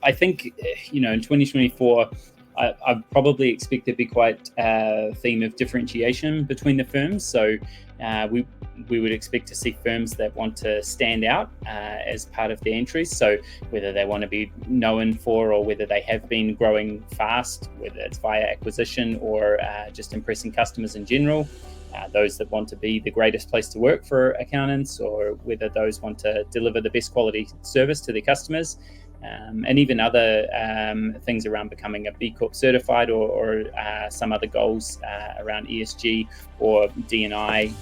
I think, in 2024, I probably expect there to be quite a theme of differentiation between the firms. So we would expect to see firms that want to stand out as part of their entries. So whether they want to be known for, or whether they have been growing fast, whether it's via acquisition or just impressing customers in general. Those that want to be the greatest place to work for accountants, or whether those want to deliver the best quality service to their customers. And even other things around becoming a B Corp certified, or some other goals around ESG or D&I.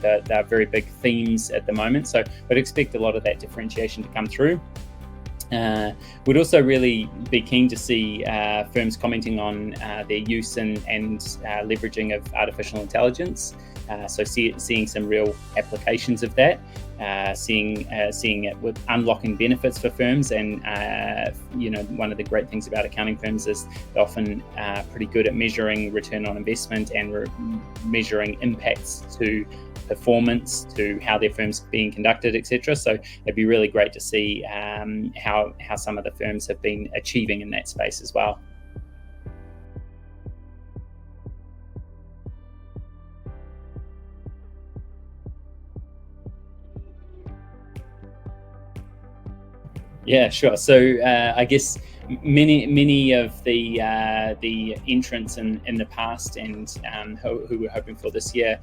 They're very big themes at the moment. So I'd expect a lot of that differentiation to come through. We'd also really be keen to see firms commenting on their use and leveraging of artificial intelligence. So seeing some real applications of that, seeing it with unlocking benefits for firms. And one of the great things about accounting firms is they're often pretty good at measuring return on investment and measuring impacts to performance, to how their firm's being conducted, etc. So it'd be really great to see how some of the firms have been achieving in that space as well. Yeah, sure. So I guess many of the entrants in the past and who we're hoping for this year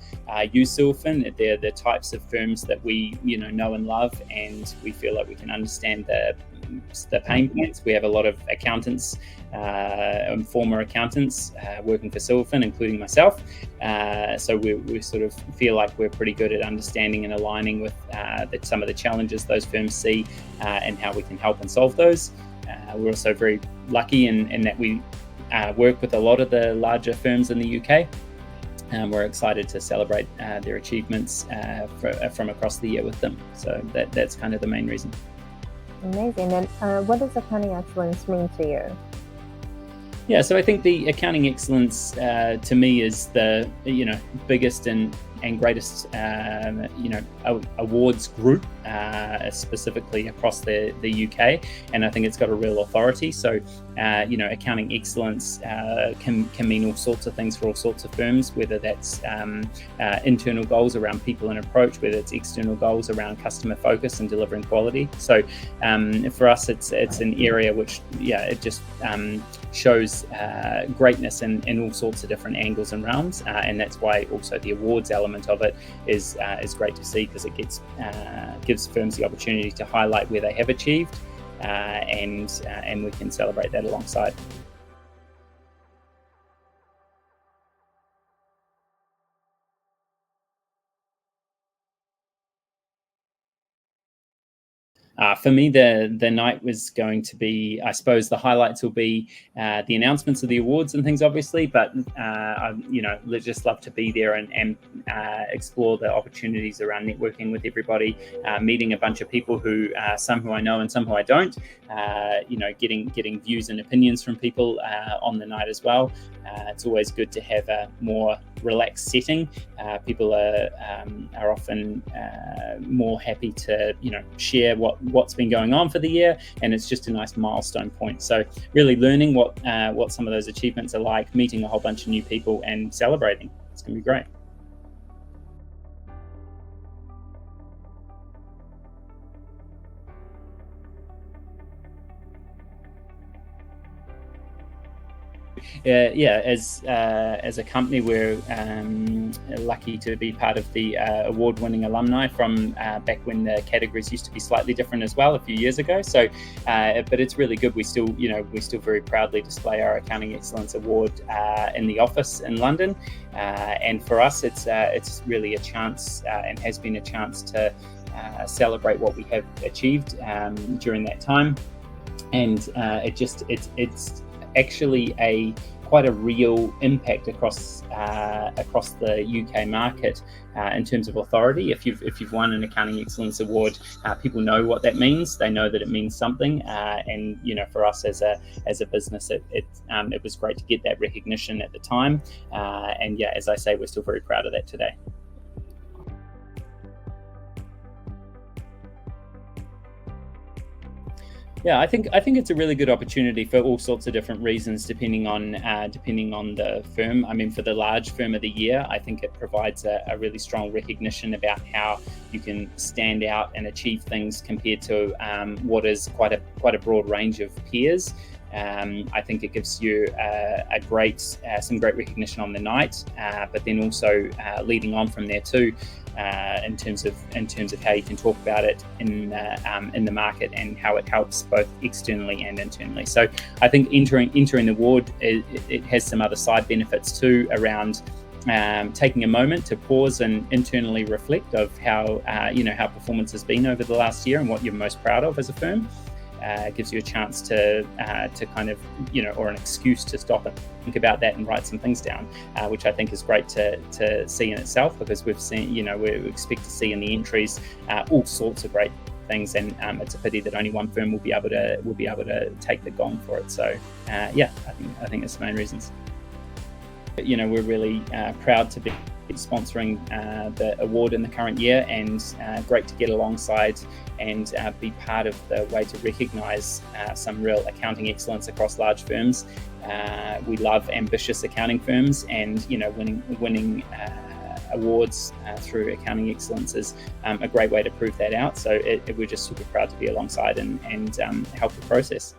use Silverfin. They're the types of firms that we know and love, and we feel like we can understand the pain points. We have a lot of accountants and former accountants working for Silverfin, including myself. So we sort of feel like we're pretty good at understanding and aligning with some of the challenges those firms see and how we can help and solve those. We're also very lucky in that we work with a lot of the larger firms in the UK. We're excited to celebrate their achievements from across the year with them. So that's kind of the main reason. Amazing. And what does accounting excellence mean to you? Yeah, so I think the accounting excellence to me is the biggest and greatest awards group specifically across the UK, and I think it's got a real authority. So accounting excellence can mean all sorts of things for all sorts of firms, whether that's internal goals around people and approach, whether it's external goals around customer focus and delivering quality. So for us, it's an area which it just shows greatness in all sorts of different angles and realms, and that's why also the awards element of it is great to see, because it gives firms the opportunity to highlight where they have achieved, and we can celebrate that alongside. For me, the night was going to be, I suppose, the highlights will be the announcements of the awards and things, obviously. But let's just love to be there and explore the opportunities around networking with everybody, meeting a bunch of people some who I know and some who I don't. Getting views and opinions from people on the night as well. It's always good to have a more relaxed setting. People are often more happy to share what's been going on for the year, and it's just a nice milestone point. So really learning what some of those achievements are like, meeting a whole bunch of new people and celebrating. It's going to be great. As a company, we're lucky to be part of the award-winning alumni from back when the categories used to be slightly different as well a few years ago. So, but it's really good. We still very proudly display our Accounting Excellence Award in the office in London, and for us, it's really a chance and has been a chance to celebrate what we have achieved during that time, and it's actually quite a real impact across the UK market in terms of authority. If you've won an Accounting Excellence Award, people know what that means. They know that it means something, and for us as a business, it was great to get that recognition at the time. And as I say, we're still very proud of that today. Yeah, I think it's a really good opportunity for all sorts of different reasons, depending on the firm. I mean, for the large firm of the year, I think it provides a really strong recognition about how you can stand out and achieve things compared to what is quite a broad range of peers. I think it gives you some great recognition on the night, but then also leading on from there too, in terms of how you can talk about it in the market and how it helps both externally and internally. So I think entering the award, it has some other side benefits too around taking a moment to pause and internally reflect of how how performance has been over the last year and what you're most proud of as a firm. It gives you a chance to kind of, or an excuse to stop and think about that and write some things down, which I think is great to see in itself, because we've seen, we expect to see in the entries all sorts of great things, and it's a pity that only one firm will be able to take the gong for it. So I think that's the main reasons. We're really proud to be sponsoring the award in the current year, and great to get alongside and be part of the way to recognise some real accounting excellence across large firms. We love ambitious accounting firms, and winning awards through accounting excellence is a great way to prove that out. So we're just super proud to be alongside and help the process.